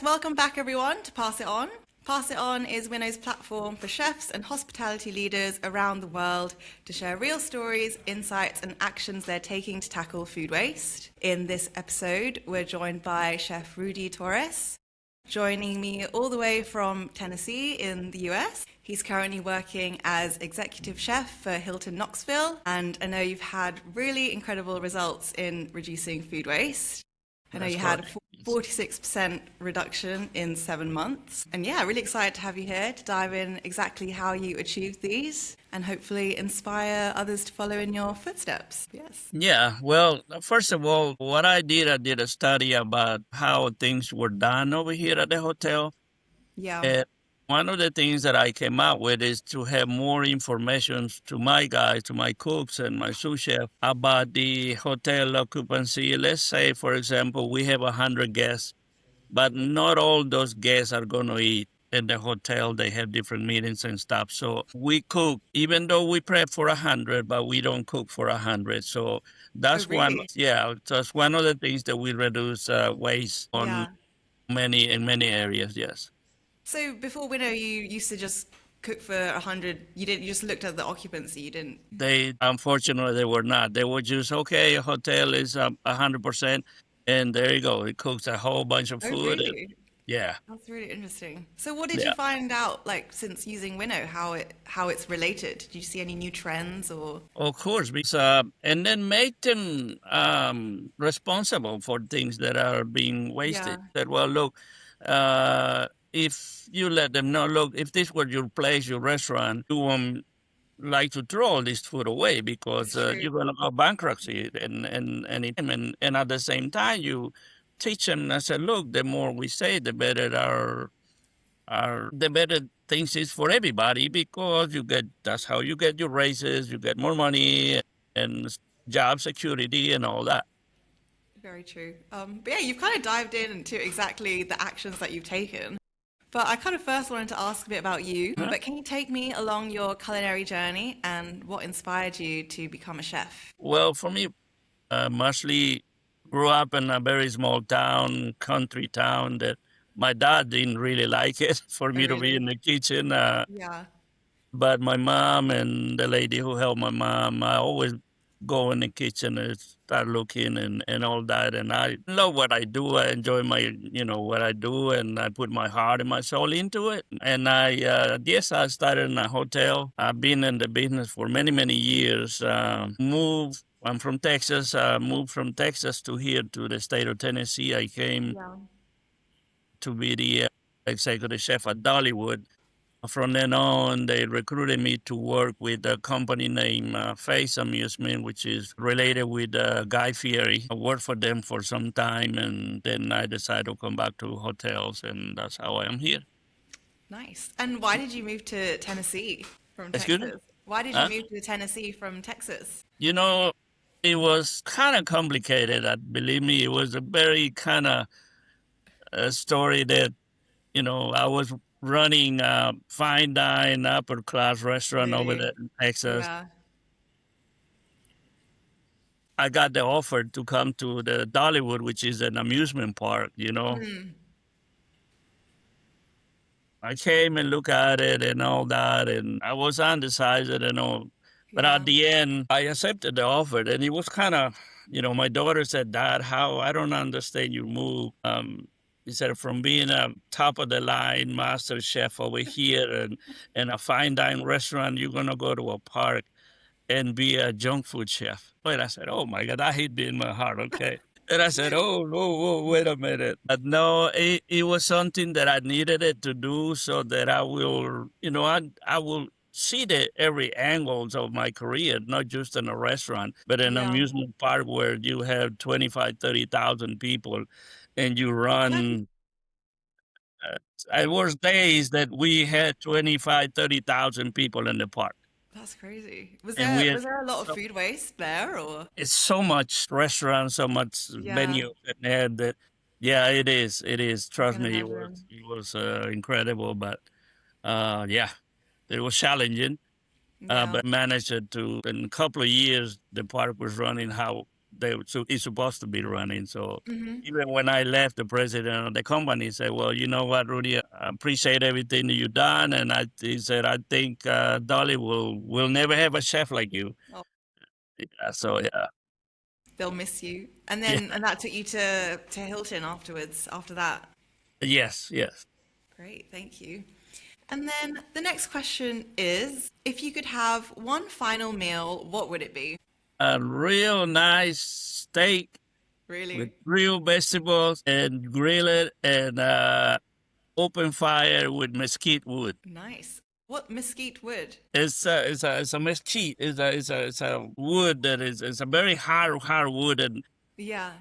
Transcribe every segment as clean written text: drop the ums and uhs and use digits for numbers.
Yes, welcome back everyone to Pass It On. Pass It On is Winnow's platform for chefs and hospitality leaders around the world to share real stories, insights, and actions they're taking to tackle food waste. In this episode, we're joined by Chef Rudy Torres. Joining me all the way from Tennessee in the US. He's currently working as executive chef for Hilton Knoxville, and I know you've had really incredible results in reducing food waste. I know That's you had a correct. 46% reduction in 7 months. And yeah, really excited to have you here to dive in exactly how you achieved these and hopefully inspire others to follow in your footsteps. Yes. Yeah, well, first of all, what I did a study about how things were done over here at the hotel. Yeah. And one of the things that I came up with is to have more information to my guys, to my cooks and my sous chef about the hotel occupancy. Let's say, for example, we have 100 guests, but not all those guests are going to eat in the hotel. They have different meetings and stuff. So we cook, even though we prep for 100, but we don't cook for 100. So Oh, that's one, really? yeah, that's one of the things that we reduce waste on Yeah. in many areas. Yes. So before Winnow, you used to just cook for 100. You just looked at the occupancy. You didn't. They, unfortunately, they were not. They were just, okay, a hotel is 100%, and there you go. It cooks a whole bunch of Oh, food. And really? yeah, That's really interesting. So what did you yeah. find out, like, since using Winnow, how it's related? Did you see any new trends or? Of course, because, and then make them responsible for things that are being Yeah. wasted. That, well, look, if you let them know, look, if this were your place, your restaurant, you won't like to throw all this food away because It's true. you're going to go bankruptcy. And at the same time, you teach them. I said, look, the more we say, the better the better things is for everybody because that's how you get your raises, you get more money and job security and all that. Very true. But yeah, you've kind of dived into exactly the actions that you've taken. But I kind of first wanted to ask a bit about you. Huh? But can you take me along your culinary journey and what inspired you to become a chef? Well, for me, mostly grew up in a very small town, country town that my dad didn't really like it for Oh, me to be really? in the kitchen. Yeah. But my mom and the lady who helped my mom, I always go in the kitchen and start looking and all that. And I love what I do. I enjoy what I do, and I put my heart and my soul into it. And yes, I started in a hotel. I've been in the business for many, many years. I'm from Texas. Moved from Texas to here to the state of Tennessee. I came Yeah. to be the executive chef at Dollywood. From then on, they recruited me to work with a company named Face Amusement, which is related with Guy Fieri. I worked for them for some time, and then I decided to come back to hotels, and that's how I am here. Nice. And why did you move to Tennessee from Excuse me? Texas? Why did you Huh? move to Tennessee from Texas? You know, it was kind of complicated. Believe me, it was a very kind of story that, I was running a fine dine upper class restaurant over Really? there in Texas. Yeah. I got the offer to come to the Dollywood, which is an amusement park. Mm, I came and looked at it and all that, and I was undecided and all. But at yeah. the end, I accepted the offer, and it was kind of, my daughter said, Dad, how I don't understand your move. He said, from being a top of the line master chef over here and a fine dine restaurant, you're gonna go to a park and be a junk food chef. But I said, oh my God, that hit me in my heart. Okay. And I said, oh, whoa, whoa, wait a minute. But no, it was something that I needed it to do so that I will, I will see the every angles of my career, not just in a restaurant, but in an Yeah. amusement park where you have 25, 30,000 people and you run. Uh, I was days that we had 25, 30,000 people in the park. That's crazy. Was And there we was had there a lot of food waste there or? it's so much restaurants, so much Yeah, menu and had that. Yeah, it is. It is. I Trust can me, imagine. it was incredible, but yeah, it was challenging. Yeah. But managed it to in a couple of years. The park was running how it's supposed to be running. So even when I left, the president of the company said, "Well, you know what, Rudy, I appreciate everything that you've done." And he said, "I think Dolly will never have a chef like you." Oh, Yeah, so yeah, they'll miss you. And yeah, then, and that took you to Hilton afterwards, after that. yes. Great, thank you. And then the next question is, if you could have one final meal, what would it be? A real nice steak with Really? real vegetables and grill it and open fire with mesquite wood. Nice. What mesquite wood? It's a mesquite. It's a wood that is a very hard wood, and Yeah.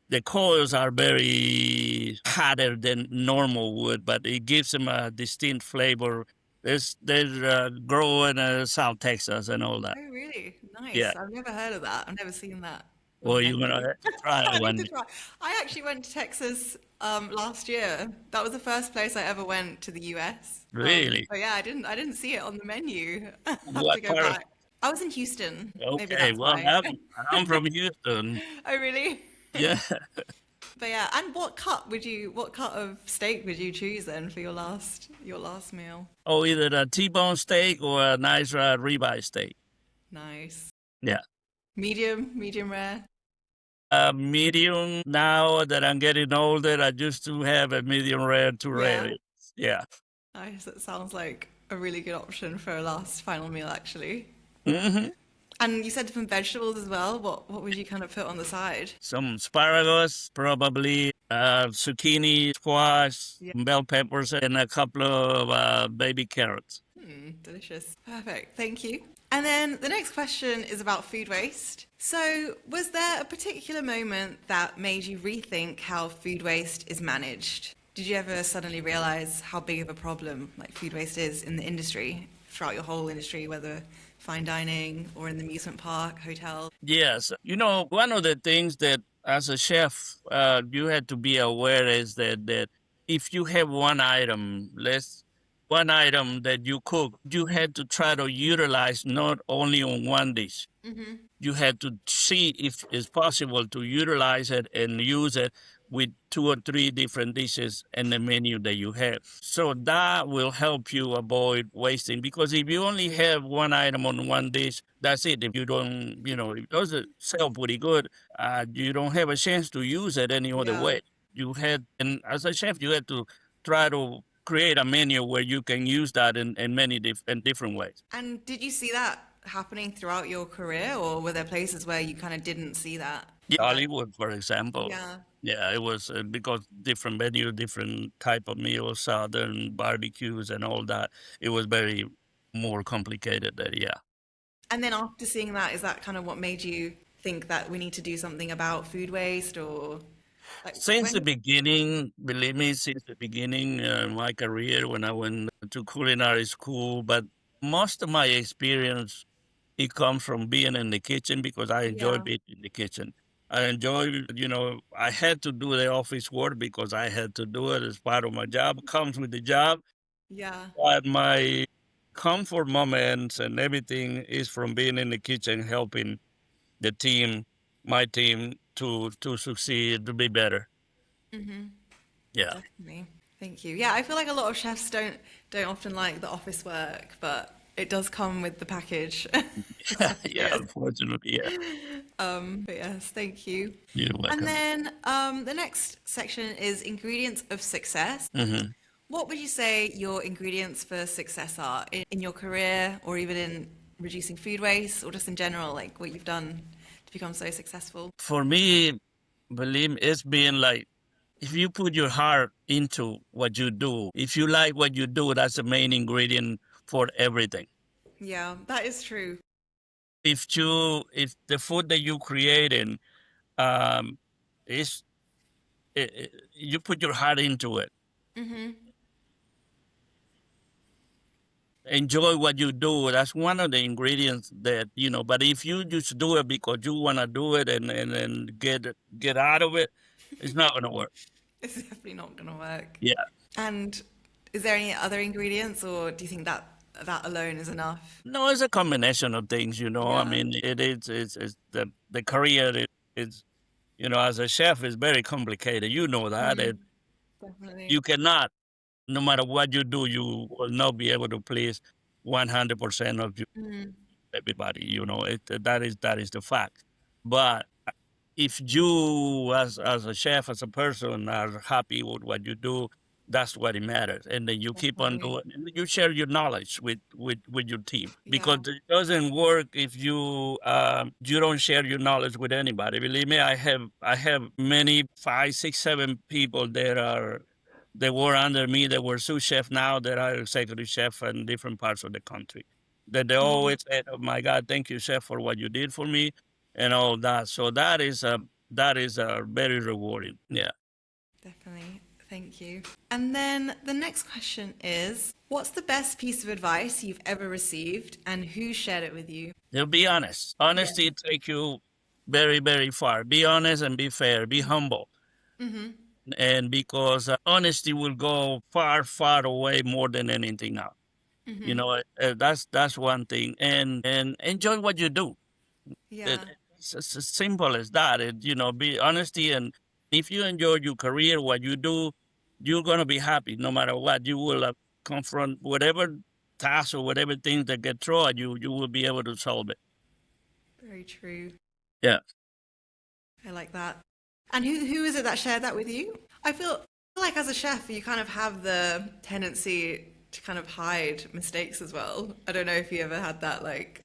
the coils are very hotter than normal wood, but it gives them a distinct flavor. They grow in South Texas and all that. Oh, really? Yeah. Nice. I've never heard of that. I've never seen that on Well, the you're menu. gonna have to try I it need one to day. try. I actually went to Texas last year. That was the first place I ever went to the US. Really? But yeah, I didn't see it on the menu. I have to What go part of? back. I was in Houston. Maybe Okay, that's well, why. I'm from Houston. Oh, really? Yeah. But yeah, and what cut of steak would you choose then for your last meal? Oh, either a T-bone steak or a nice ribeye steak. Nice. Yeah. Medium rare. Medium. Now that I'm getting older, I used to have a medium rare to Yeah. rare. Yeah. Nice. That sounds like a really good option for a last final meal, actually. hmm And you said some vegetables as well. What would you kind of put on the side? Some asparagus, probably zucchini, squash, Yeah. bell peppers, and a couple of baby carrots. Delicious. Perfect. Thank you. And then the next question is about food waste. So, was there a particular moment that made you rethink how food waste is managed? Did you ever suddenly realize how big of a problem like food waste is in the industry, throughout your whole industry, whether fine dining or in the amusement park, hotel? Yes. One of the things that as a chef, you had to be aware is that if you have one item that you cook, you had to try to utilize not only on one dish. You had to see if it's possible to utilize it and use it with two or three different dishes in the menu that you have. So that will help you avoid wasting, because if you only have one item on one dish, that's it. If you don't, if it doesn't sell pretty good, you don't have a chance to use it any other Yeah. way. And as a chef, you had to try to create a menu where you can use that in many different ways. And did you see that happening throughout your career, or were there places where you kind of didn't see that? Yeah, Dollywood, for example. Yeah. Yeah, it was because different menu, different type of meals, southern barbecues and all that. It was very more complicated there, yeah. And then after seeing that, is that kind of what made you think that we need to do something about food waste, or like Since the when? beginning, believe me, since the beginning my career when I went to culinary school, but most of my experience, it comes from being in the kitchen because I enjoy Yeah. being in the kitchen. I enjoy, I had to do the office work because I had to do it as part of my job. Comes with the job. Yeah. But my comfort moments and everything is from being in the kitchen, helping the team, my team, to succeed, to be better. Yeah. Definitely. Thank you. Yeah, I feel like a lot of chefs don't often like the office work, but it does come with the package. Yeah, unfortunately, yeah. But yes, thank you. You're And welcome. then the next section is ingredients of success. hmm What would you say your ingredients for success are in your career, or even in reducing food waste, or just in general, like what you've done to become so successful? For me, believe me, it's being like, if you put your heart into what you do, if you like what you do, that's the main ingredient for everything. Yeah, that is true. If the food that you creating um, is you put your heart into it, enjoy what you do. That's one of the ingredients that But if you just do it because you want to do it and get out of it, it's not gonna work. It's definitely not going to work. Yeah. And is there any other ingredients, or do you think that that alone is enough? No, it's a combination of things. I Yeah. mean, it's the career. it's as a chef, it's very complicated. You know that, and Definitely. you cannot, no matter what you do, you will not be able to please 100% of everybody. That is the fact. But if you, as a chef, as a person, are happy with what you do, that's what it matters. And then you keep on Definitely. doing. And you share your knowledge with your team, because Yeah. it doesn't work if you don't share your knowledge with anybody. Believe me, I have many 5, 6, 7 people that were under me, that were sous chef now, that are executive chef in different parts of the country. That they Oh, always said, "Oh my God, thank you, chef, for what you did for me," and all that. So that is very rewarding. Yeah. definitely. Thank you. And then the next question is, what's the best piece of advice you've ever received and who shared it with you? Now be honest. Yeah. Honesty take you very, very far. Be honest and be fair. Be humble. And because honesty will go far, far away more than anything else. That's one thing. And enjoy what you do. Yeah. It's as simple as that. Be honesty, and if you enjoy your career, what you do, you're gonna be happy no matter what. You will confront whatever task or whatever things that get thrown at you. You will be able to solve it. Very true. Yeah. I like that. And who is it that shared that with you? I feel like as a chef, you kind of have the tendency to kind of hide mistakes as well. I don't know if you ever had that, like,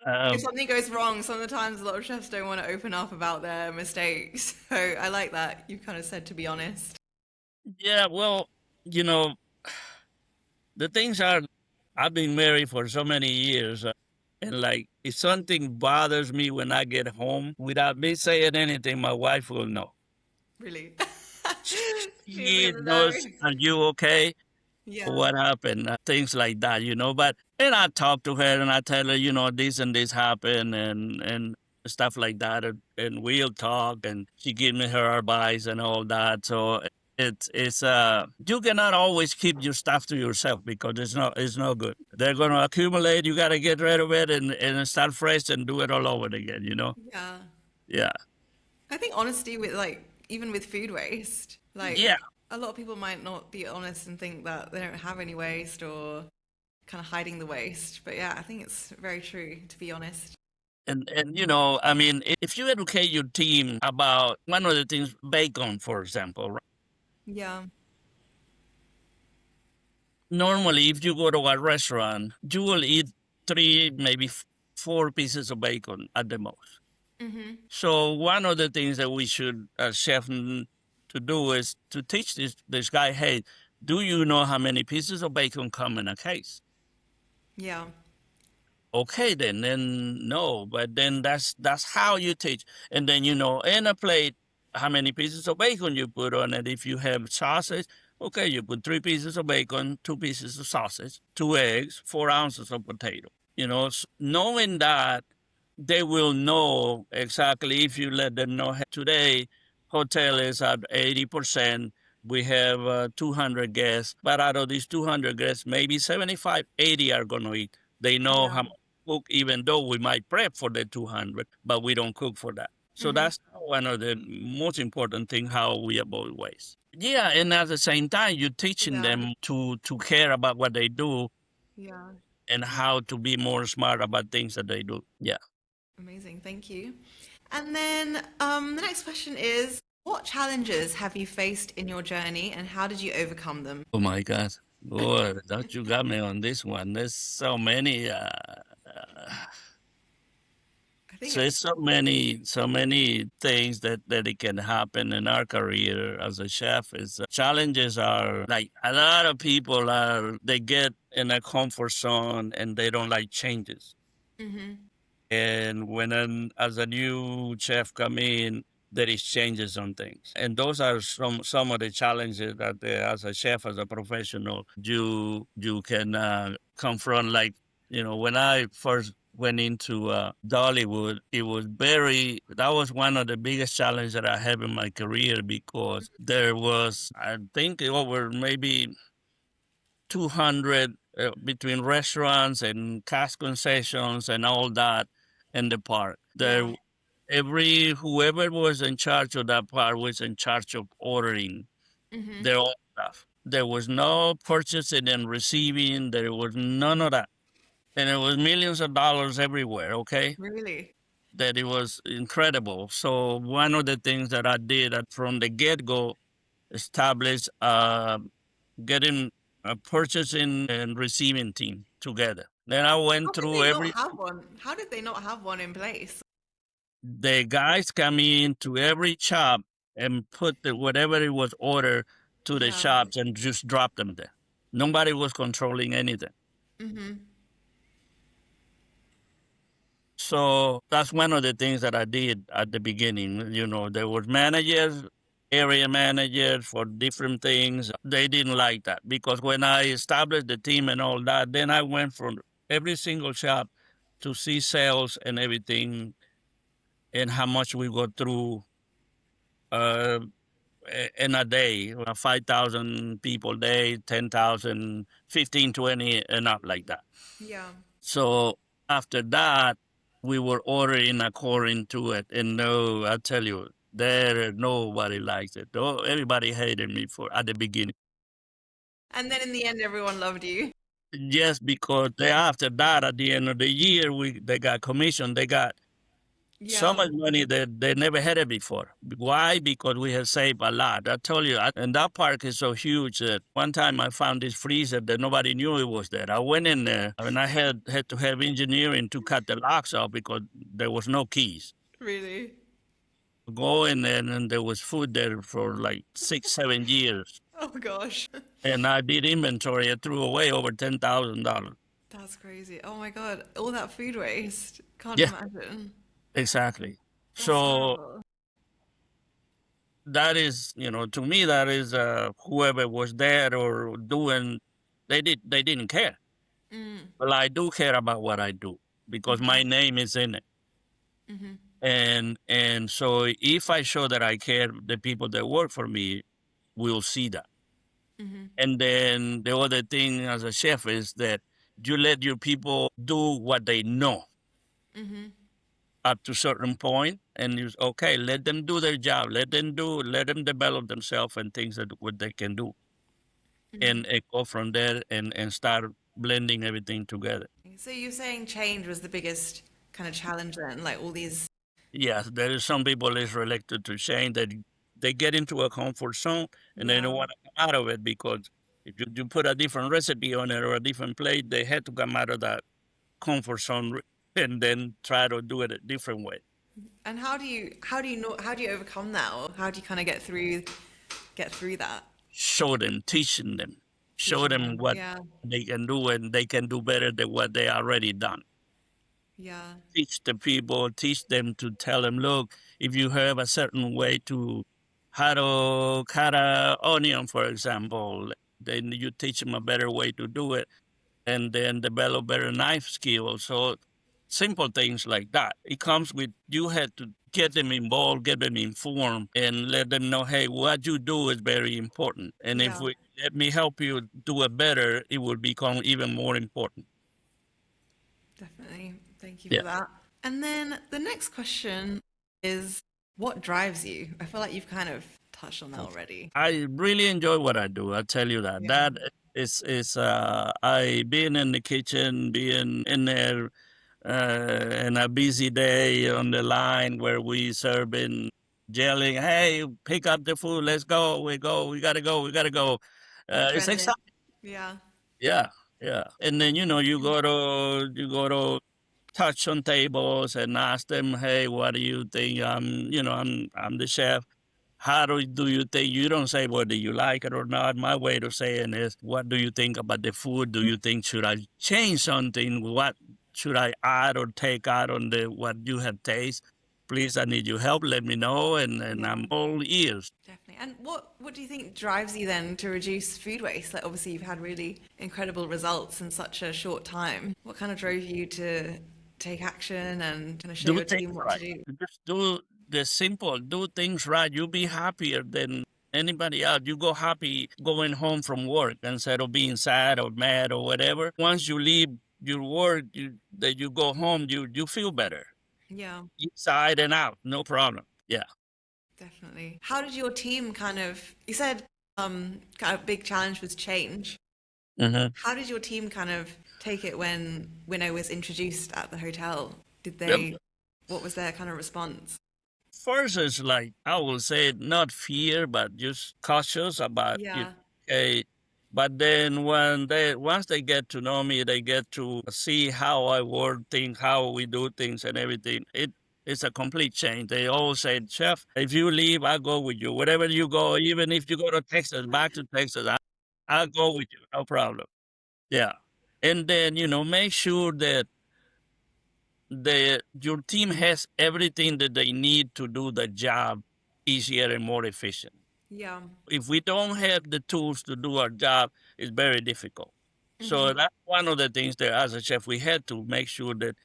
if Um, something goes wrong, sometimes a lot of chefs don't want to open up about their mistakes. So I like that you kind of said to be honest. yeah. Well, you know, the things are. I've been married for so many years, and like if something bothers me when I get home, without me saying anything, my wife will know. Really. She's She gonna know. knows, are you okay? Yeah. What happened? Things like that. But and I talk to her and I tell her, this and this happened, and stuff like that, and we'll talk, and she give me her advice and all that. So it's you cannot always keep your stuff to yourself, because it's no good. They're gonna accumulate. You gotta get rid of it and start fresh and do it all over again. Yeah. Yeah. I think honesty with like even with food waste, Yeah. like a lot of people might not be honest and think that they don't have any waste or kind of hiding the waste. But yeah, I think it's very true to be honest. And I mean, if you educate your team about one of the things, bacon, for example, right? Yeah. Normally, if you go to a restaurant, you will eat 3, maybe 4 pieces of bacon at the most. So one of the things that we should, as chef, to do is to teach this guy, hey, do you know how many pieces of bacon come in a case? Yeah. Okay, then no, but then that's how you teach. And then in a plate, how many pieces of bacon you put on it. If you have sausage, okay, you put 3 pieces of bacon, 2 pieces of sausage, 2 eggs, 4 ounces of potato. Knowing that, they will know exactly. If you let them know, "Hey, today hotel is at 80%. We have 200 guests, but out of these 200 guests, maybe 75, 80 are going to eat. They know Yeah. how much to cook, even though we might prep for the 200, but we don't cook for that. So that's one of the most important thing, how we avoid waste. Yeah, and at the same time, you're teaching Yeah. them to care about what they do Yeah. and how to be more smart about things that they do. Yeah. Amazing. Thank you. And then the next question is, what challenges have you faced in your journey and how did you overcome them? Oh my God. Boy, that you got me on this one. There's so many I think so it's, it's so many things that it can happen in our career as a chef. Is challenges are like a lot of people they get in a comfort zone and they don't like changes. And when as a new chef come in, there is changes on things, and those are some of the challenges that as a chef, as a professional, you can confront. Like when I first went into Dollywood, that was one of the biggest challenges that I have in my career, because there was, I think, over maybe 200 between restaurants and cash concessions and all that in the park. yeah. Whoever was in charge of that part was in charge of ordering their own stuff. There was no purchasing and receiving. There was none of that. And it was millions of dollars everywhere, okay? Really? That it was incredible. So one of the things that I did from the get-go, establish getting a purchasing and receiving team together. Then I How went did through they not have one? How did they not have one in place? the guys come into every shop and put whatever it was ordered to the Yeah. shops and just drop them there. Nobody was controlling anything. So that's one of the things that I did at the beginning. You know, there was managers, area managers for different things. They didn't like that because when I established the team and all that, then I went from every single shop to see sales and everything and how much we go through uh, in a day, 5,000 people a day, 10,000, 15, 20, and up like that. Yeah. So after that, we were ordering according to it. And no, I tell you, nobody likes it. Oh, everybody hated me at the beginning. And then in the end, everyone loved you. Just because after that, at the end of the year, they got commission. They got so much money that they never had it before. Why? Because we have saved a lot. I told you, and that park is so huge that one time I found this freezer that nobody knew it was there. I went in there and I had to have engineering to cut the locks off because there was no keys. Really? Go in there and there was food there for like 6, 7 years. Oh gosh. And I did inventory. I threw away over $10,000. That's crazy. Oh my God. All that food waste. Can't Yeah. imagine. Exactly. That's So horrible. that is, to me, that is whoever was there or doing, they didn't care. Well, I do care about what I do because my name is in it. And so if I show that I care, the people that work for me will see that. And then the other thing as a chef is that you let your people do what they know up to a certain point, and okay, let them do their job, let them develop themselves and things that what they can do, and go from there and start blending everything together. So you're saying change was the biggest kind of challenge then, like all these. Yes, there is some people is related to change that they get into a comfort zone and they don't want to come out of it because if you put a different recipe on it or a different plate, they had to come out of that comfort zone and then try to do it a different way. And how do you overcome that, or how do you kind of get through that? Show them, teaching them, show them what they can do, and they can do better than what they already done. Yeah. Teach the people, teach them to tell them, look, if you have a certain way to how to cut an onion, for example, then you teach them a better way to do it and then develop better knife skills. So simple things like that. It comes with, you had to get them involved, get them informed, and let them know, hey, what you do is very important. And if let me help you do it better, it will become even more important. Definitely. Thank you for that. And then the next question is, what drives you? I feel like you've kind of touched on that already. I really enjoy what I do. I'll tell you that. That is I being in the kitchen, being in there in a busy day on the line where we serving, yelling, hey, pick up the food, let's go, we gotta go. It's exciting. Yeah. Yeah. And then you go to touch on tables and ask them, hey, what do you think? I'm the chef. How do you think? You don't say whether you like it or not. My way to say it is, what do you think about the food? Do you think should I change something? What should I add or take out on what you have tasted? Please, I need your help. Let me know, and I'm all ears. Definitely. And what do you think drives you then to reduce food waste? Like obviously you've had really incredible results in such a short time. What kind of drove you to take action and kind of show your team what to do? Just do the simple, do things right. You'll be happier than anybody else. You go happy going home from work instead of being sad or mad or whatever. Once you leave your work, that you go home, you feel better. Yeah, inside and out, no problem. Yeah. definitely. How did your team kind of, you said kind of big challenge was change. Hmm. How did your team kind of take it when Winnow was introduced at the hotel? Did Yep. they, what was their kind of response? First is like I will say not fear, but just cautious about it. Yeah. Okay. But then when they once they get to know me, they get to see how I work things, how we do things and everything. It's a complete change. They always say, Chef, if you leave, I'll go with you. Wherever you go, even if you go to Texas, back to Texas, I'll go with you. No problem. Yeah. And then, make sure that your team has everything that they need to do the job easier and more efficient. Yeah. If we don't have the tools to do our job, it's very difficult. So that's one of the things that as a chef we had to make sure that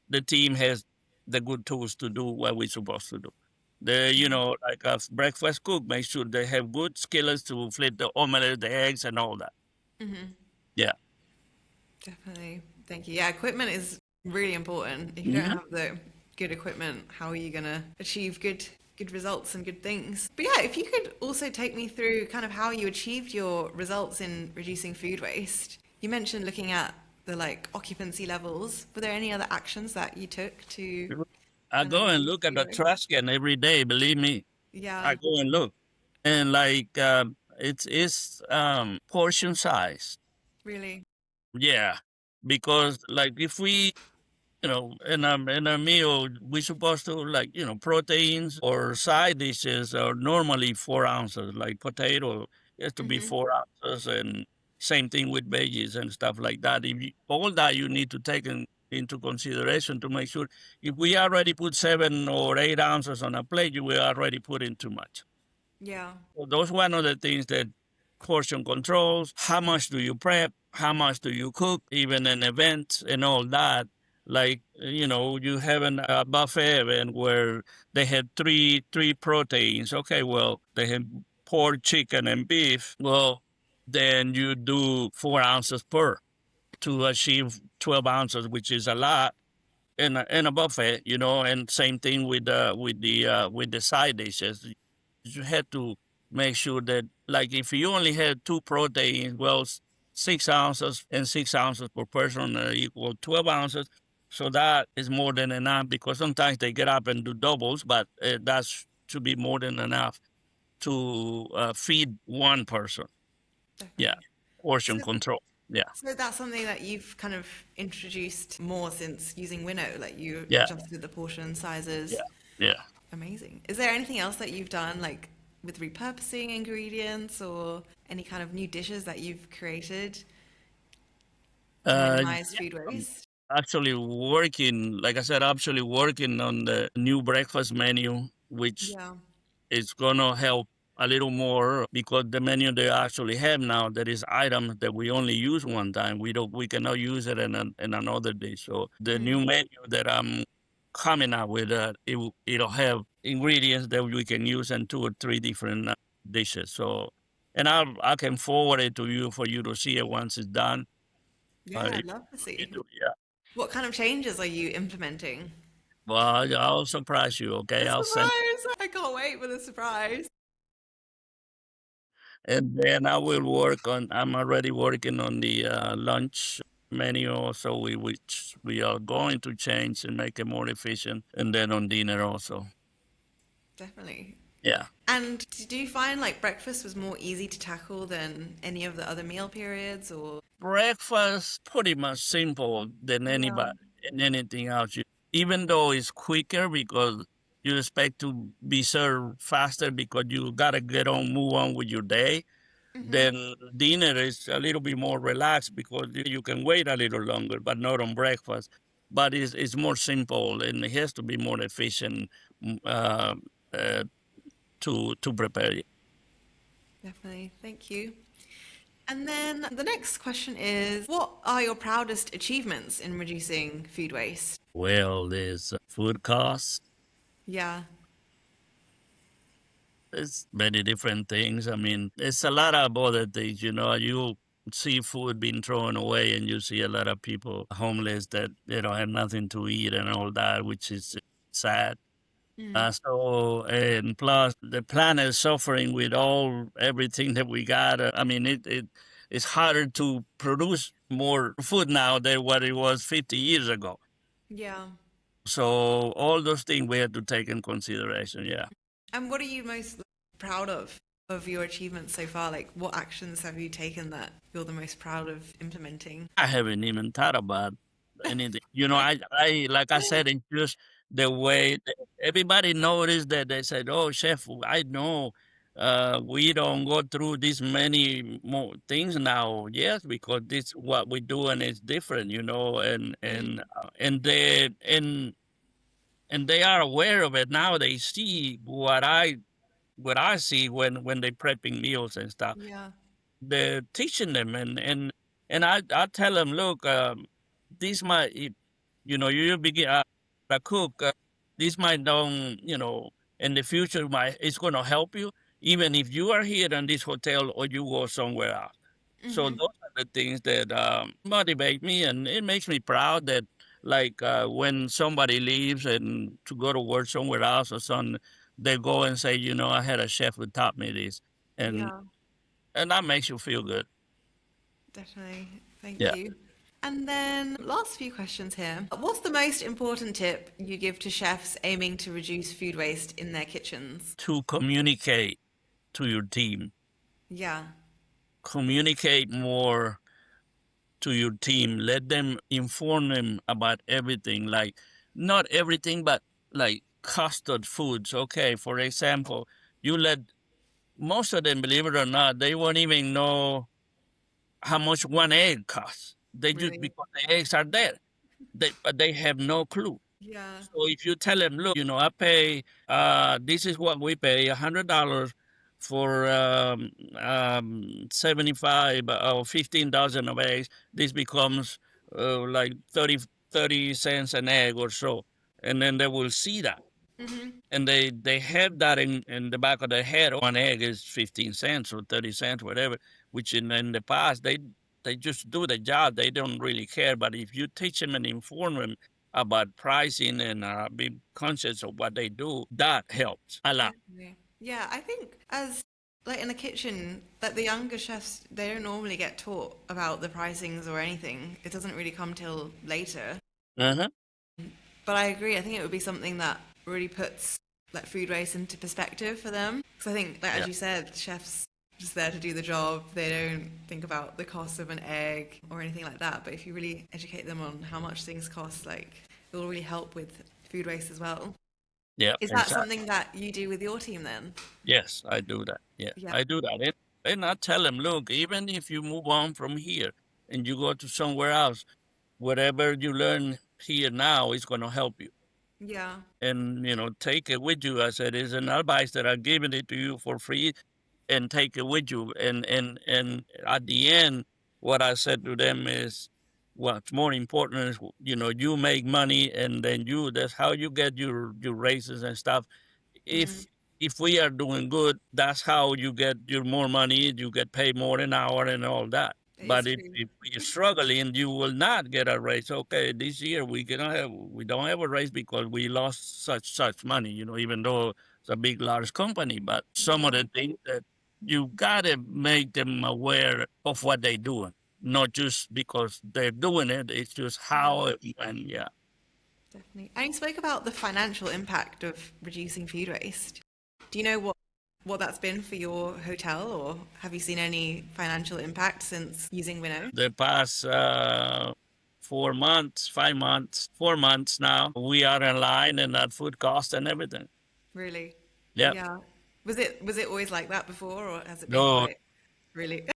the team has the good tools to do what we're supposed to do. Like a breakfast cook, make sure they have good skillets to flip the omelette, the eggs, and all that. Yeah. Definitely. Thank you. Yeah, equipment is really important. If you don't Mhm. have the good equipment, how are you gonna achieve good results and good things? But yeah, if you could also take me through kind of how you achieved your results in reducing food waste. You mentioned looking at the like occupancy levels. Were there any other actions that you took to I kind of go and reduce look at food the waste? trash can every day. Believe me, Yeah, I go and look, and like it's portion size. really. Yeah, because like if we in a meal, we supposed to like proteins or side dishes are normally 4 ounces. Like potato, it has to be 4 ounces, and same thing with veggies and stuff like that. All that you need to take into consideration to make sure if we already put 7 or 8 ounces on a plate, you will already put in too much. Yeah. So those one of the things that portion controls. How much do you prep? How much do you cook? Even in events and all that. Like you have a buffet event where they had three proteins. Okay, well they have pork, chicken, and beef. Well, then you do 4 ounces per to achieve 12 ounces, which is a lot in a buffet, and same thing with the side dishes. You had to make sure that like if you only had two proteins, well, 6 ounces and 6 ounces per person equal 12 ounces. So that is more than enough because sometimes they get up and do doubles, but that's should be more than enough to feed one person. Yeah, Definitely. So portion control. Yeah, So that's something that you've kind of introduced more since using Winnow, like you yeah, adjusted the portion yeah, sizes. yeah. Amazing. Is there anything else that you've done, like with repurposing ingredients or any kind of new dishes that you've created to minimize Yeah, food I'm waste? actually working, like I said, actually working on the new breakfast menu, which Yeah. is gonna help a little more because the menu they actually have now, there is items that we only use one time. We cannot use it in another dish. So the new menu that I'm coming up with, it'll have ingredients that we can use in 2 or 3 different dishes. So, and I can forward it to you for you to see it once it's done. Yeah, If I'd love to you see. do, yeah. What kind of changes are you implementing? Well, I'll surprise you, A okay? I'll send, surprise! I can't wait for the surprise. and then I'm already working on the lunch menu also, which we are going to change and make it more efficient. And then on dinner also. Definitely. Yeah. And do you find like breakfast was more easy to tackle than any of the other meal periods or? Breakfast, pretty much simple than Yeah. anybody and anything else. Even though it's quicker because you expect to be served faster because you gotta move on with your day. Then dinner is a little bit more relaxed because you can wait a little longer, but not on breakfast. But it's more simple and it has to be more efficient mm, uh, uh, to prepare it. Definitely. Thank you. And then the next question is, what are your proudest achievements in reducing food waste? Well, there's food costs. Yeah. There's many different things. I mean, it's a lot of other things. You see food being thrown away, and you see a lot of people homeless that they don't have nothing to eat and all that, which is sad. Mm. And plus the planet is suffering with everything that we got. I mean, it's harder to produce more food now than what it was 50 years ago. Yeah. So all those things we have to take in consideration. Yeah. And what are you most proud of your achievements so far? Like, what actions have you taken that you're the most proud of implementing? I haven't even thought about anything. Like I said, it's just the way everybody noticed that they said, "Oh, chef, I know we don't go through this many more things now." Yes, because this what we do and it's different, Mm. and they are aware of it now. They see what I see when they prepping meals and stuff. Yeah. They're teaching them, and I tell them, look, this might you begin a cook. This might don't in the future might it's going to help you even if you are here in this hotel or you go somewhere else. So Hmm. those are the things that motivate me, and it makes me proud that like when somebody leaves and to go to work somewhere else or something, they go and say, I had a chef who taught me this, and Yeah, and that makes you feel good. definitely. Thank Yeah. you. And then last few questions here. What's the most important tip you give to chefs aiming to reduce food waste in their kitchens? To communicate to your team, Yeah. communicate more to your team. Let them inform them about everything, like not everything, but like custard foods. Okay, for example, you let most of them, believe it or not, they won't even know how much one egg costs. They just Really? because the eggs are there, but they have no clue. Yeah. So if you tell them, look, I pay, this is what we pay, $100 for 75 or 15 dozen of eggs, this becomes like 30 cents an egg or so. And then they will see that. Hmm. And they have that in the back of their head. One egg is 15 cents or 30 cents, whatever, which in the past, they just do the job. They don't really care. But if you teach them and inform them about pricing and be conscious of what they do, that helps a lot. Definitely. Yeah, I think as like in the kitchen, that the younger chefs they don't normally get taught about the pricings or anything. It doesn't really come till later. Uh-huh. But I agree. I think it would be something that really puts like food waste into perspective for them. Because I think, like Yeah. as you said, chefs just there to do the job. They don't think about the cost of an egg or anything like that. But if you really educate them on how much things cost, like it will really help with food waste as well. Yeah. Is that Exactly. something that you do with your team then? Yes, I do that. Yeah, Yeah. I do that. And I tell them, look, even if you move on from here and you go to somewhere else, whatever you learn here now is going to help you. Yeah. And take it with you. I said it's an advice that I'm giving it to you for free, and take it with you. And at the end, what I said to them is, what's more important is you make money, and then that's how you get your raises and stuff. Mm, If we are doing good, that's how you get your more money. You get paid more an hour and all that. it is But true. if you're struggling, you will not get a raise. Okay, this year we don't have a raise because we lost such money. Even though it's a big large company, but some of Yeah. the things that you gotta make them aware of what they're doing, not just because they're doing it. It's just Yeah. how and yeah. Definitely. And you spoke about the financial impact of reducing food waste. Do you know what that's been for your hotel, or have you seen any financial impact since using Winnow? The past 4 months, 5 months, 4 months now, we are in line and at food cost and everything. Really? Yeah. Yeah. Was it always like that before, or has it been No, quite really?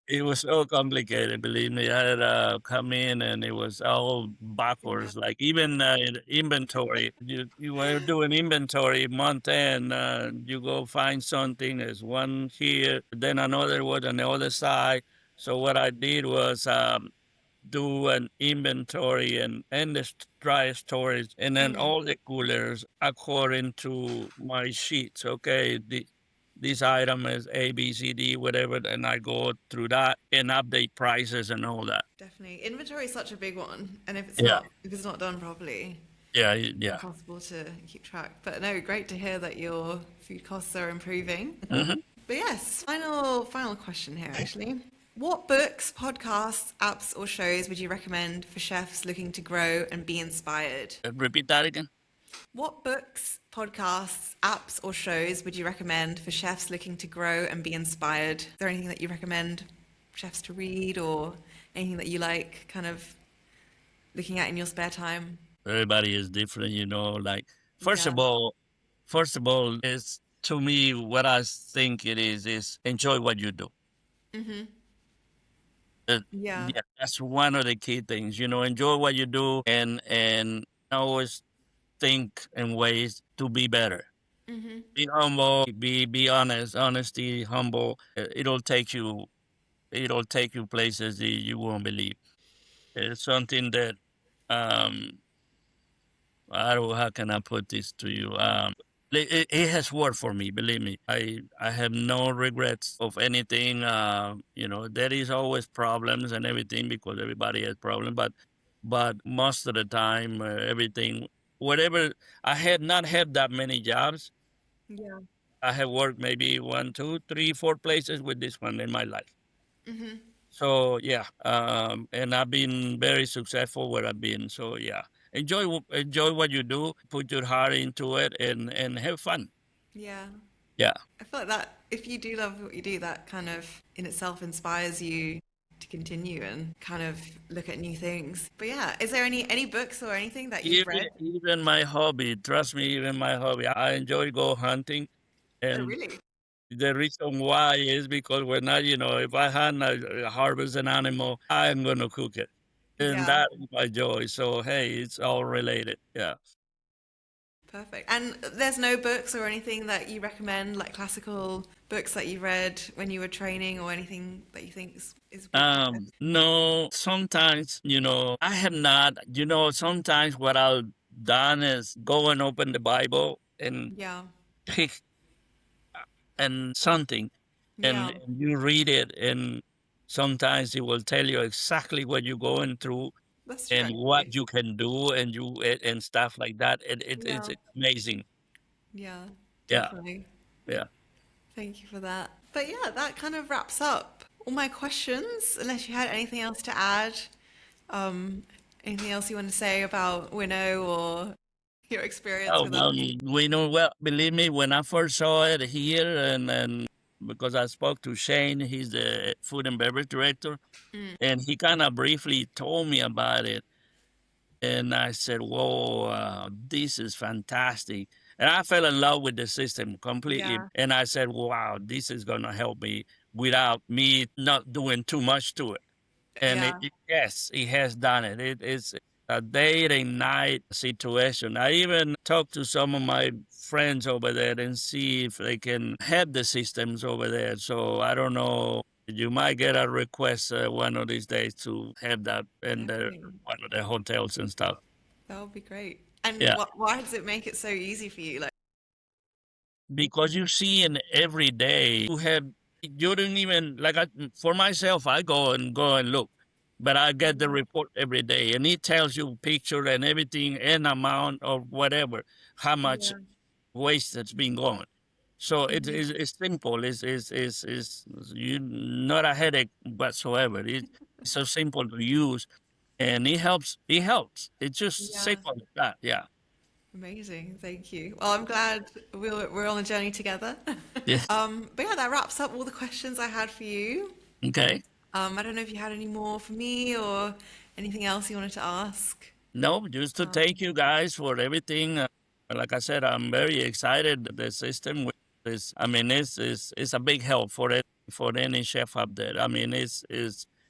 it was so complicated, believe me. I had come in and it was all Yeah. backwards. Like even in inventory, you were doing inventory month end, you go find something. There's one here, then another one on the other side. So what I did was do an inventory and the dry storage and then Mm, all the coolers according to my sheets. Okay, this item is A, B, C, D, whatever, and I go through that and update prices and all that. Definitely. Inventory is such a big one, and Yeah, if it's not done properly, yeah, it's yeah. impossible to keep track. But no, great to hear that your food costs are improving. Mhm. But yes, final question here actually. What books, podcasts, apps, or shows would you recommend for chefs looking to grow and be inspired? Repeat that again. What books, podcasts, apps, or shows would you recommend for chefs looking to grow and be inspired? Is there anything that you recommend chefs to read or anything that you like kind of looking at in your spare time? Everybody is different, you know. Like first Yeah. of all, is to me what I think it is enjoy what you do. Yeah. Yeah, that's one of the key things. You know, enjoy what you do and always think in ways to be better. Be humble, be honest, honesty, humble. It'll take you places that you won't believe. It's something that um I don't how can I put this to you? It has worked for me, believe me. I have no regrets of anything. You know, there is always problems and everything because everybody has problems, but most of the time, everything, whatever, I had not had that many jobs. Yeah. I have worked maybe one, two, three, four places with this one in my life. So yeah, and I've been very successful where I've been. So yeah, enjoy what you do, put your heart into it, and have fun. Yeah. Yeah. I feel like that if you do love what you do, that kind of in itself inspires you to continue and kind of look at new things. But yeah, is there any books or anything that you've read? Even my hobby, trust me, even my hobby, I enjoy go hunting, Oh, and really? the reason why is because when I, you know, if I hunt, harvest an animal, I am gonna cook it, and Yeah. that is my joy. So hey, it's all related. Yeah. Perfect. And there's no books or anything that you recommend, like classical books that you read when you were training or anything that you think is good for chefs? No, sometimes, you know, I have not, you know, sometimes what I've done is go and open the Bible and Yeah. pick and something Yeah. and you read it and sometimes it will tell you exactly what you're going through That's true, and what actually. you can do and and stuff like that. It's Yeah. amazing. Yeah, Yeah, definitely. yeah. Thank you for that. But yeah, that kind of wraps up all my questions, unless you had anything else to add. Um, anything else you want to say about Winnow or your experience Oh, with us? we know well. Believe me, when I first saw it here, and because I spoke to Shane, he's the food and beverage director, and he kind of briefly told me about it, and I said, "Whoa, this is fantastic!" And I fell in love with the system completely. Yeah, And I said, "Wow, this is gonna help me without me not doing too much to it." And yeah, yes, he has done it. It is a day and night situation. I even talked to some of my friends over there and see if they can have the systems over there. So I don't know. You might get a request one of these days to have that in definitely. one of the hotels and stuff. That would be great. And Yeah. why does it make it so easy for you? Like, Because you see in every day you don't even like for myself I go and look, but I get the report every day and it tells you picture and everything and amount or whatever how much yeah, waste that's been going. So hmm, it's simple. It's you not a headache whatsoever. It's so simple to use and it helps. It's just yeah, simple as that. Yeah. amazing. Thank you. Well, I'm glad we're on a journey together. Yeah. But yeah, that wraps up all the questions I had for you. Okay. I don't know if you had any more for me or anything else you wanted to ask. No, just to thank you guys for everything. Like I said, I'm very excited. The system with this, I mean, it's a big help for it for any chef up there. I mean, it's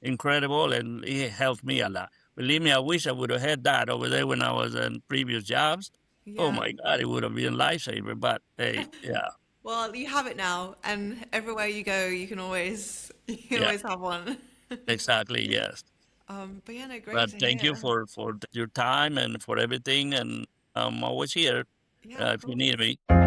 incredible and it helped me a lot. Believe me, I wish I would have had that over there when I was in previous jobs. Oh Yeah. my God, it would have been a lifesaver. But hey, yeah, Well, you have it now, and everywhere you go, you can yeah, always have one. exactly, yes. But yeah, no, great But to thank you hear. for your time and for everything, and I'm always here Yeah, of if you need course. me.